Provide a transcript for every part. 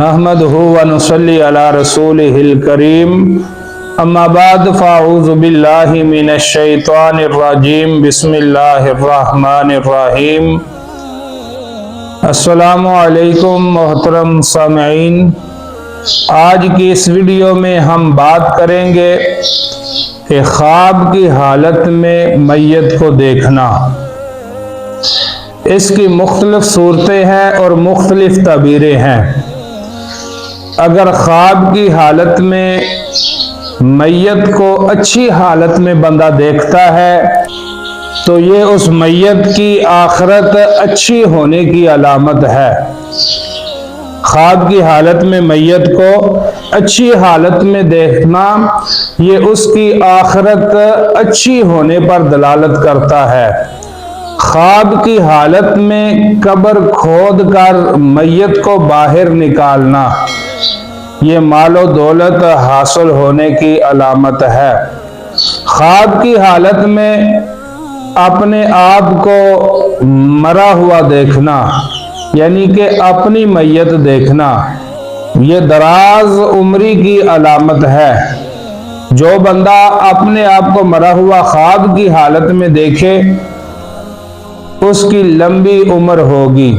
अहमदहु व नुसल्ली अला रसूलिहिल करीम अम्मा बाद फ़अऊज़ु बिल्लाहि मिनश शैतानिर रजीम बिस्मिल्लाहिर रहमानिर रहीम। अस्सलामु अलैकुम मोहतरम सामईन। आज की इस वीडियो में हम बात करेंगे कि ख्वाब की हालत में मैयत को देखना। इसकी मुख्तलिफ सूरतें हैं और मुख्तलिफ ताबीरें हैं। अगर ख्वाब की हालत में मैयत को अच्छी हालत में बंदा देखता है तो ये उस मैयत की आखिरत अच्छी होने की अलामत है। ख्वाब की हालत में मैयत को अच्छी हालत में देखना ये उसकी आखिरत अच्छी होने पर दलालत करता है। ख्वाब की हालत में कब्र खोद कर मैयत को बाहर निकालना ये मालो दौलत हासिल होने की अलामत है। ख्वाब की हालत में अपने आप को मरा हुआ देखना यानी कि अपनी मैयत देखना ये दराज उम्री की अलामत है। जो बंदा अपने आप को मरा हुआ ख्वाब की हालत में देखे उसकी लंबी उम्र होगी।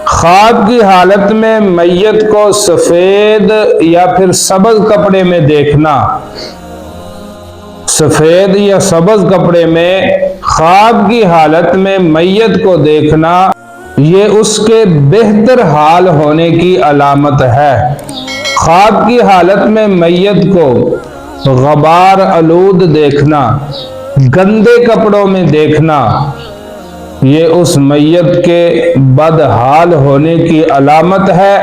ख्वाब की हालत में मैयत को सफेद या फिर सब्ज कपड़े में देखना, सफेद या सब्ज कपड़े में ख्वाब की हालत में मैयत को देखना ये उसके बेहतर हाल होने की अलामत है। ख्वाब की हालत में मैयत को गबार आलूद देखना, गंदे कपड़ों में देखना ये उस मैयत के बदहाल होने की अलामत है।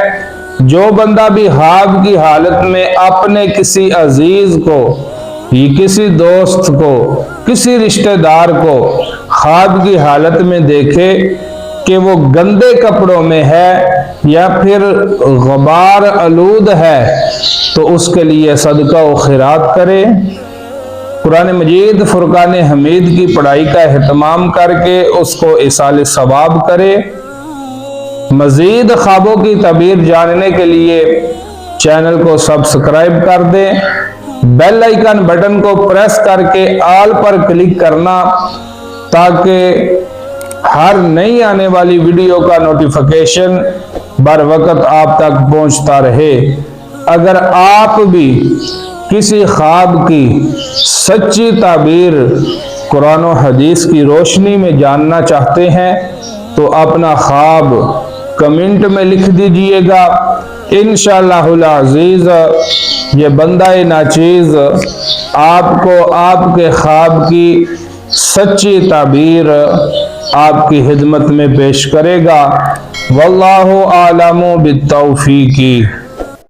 जो बंदा भी ख्वाब की हालत में अपने किसी अजीज को, किसी दोस्त को, किसी रिश्तेदार को ख्वाब की हालत में देखे कि वो गंदे कपड़ों में है या फिर गबार आलूद है तो उसके लिए सदका व खैरात करे। कुरान मजीद फुरकान हमीद की पढ़ाई का एहतमाम करके उसको इसाले सवाब करे। मजीद ख्वाबों की तबीर जानने के लिए चैनल को सब्सक्राइब कर दें। बेल आइकन बटन को प्रेस करके ऑल पर क्लिक करना ताकि हर नई आने वाली वीडियो का नोटिफिकेशन बर वक्त आप तक पहुंचता रहे। अगर आप भी किसी ख्वाब की सच्ची ताबीर कुरान और हदीस की रोशनी में जानना चाहते हैं तो अपना ख्वाब कमेंट में लिख दीजिएगा। इंशाअल्लाहुल अज़ीज़ ये बंदा नाचीज़ आपको आपके ख्वाब की सच्ची ताबीर आपकी खिदमत में पेश करेगा। वल्लाहु आलमु बित्तौफीकी।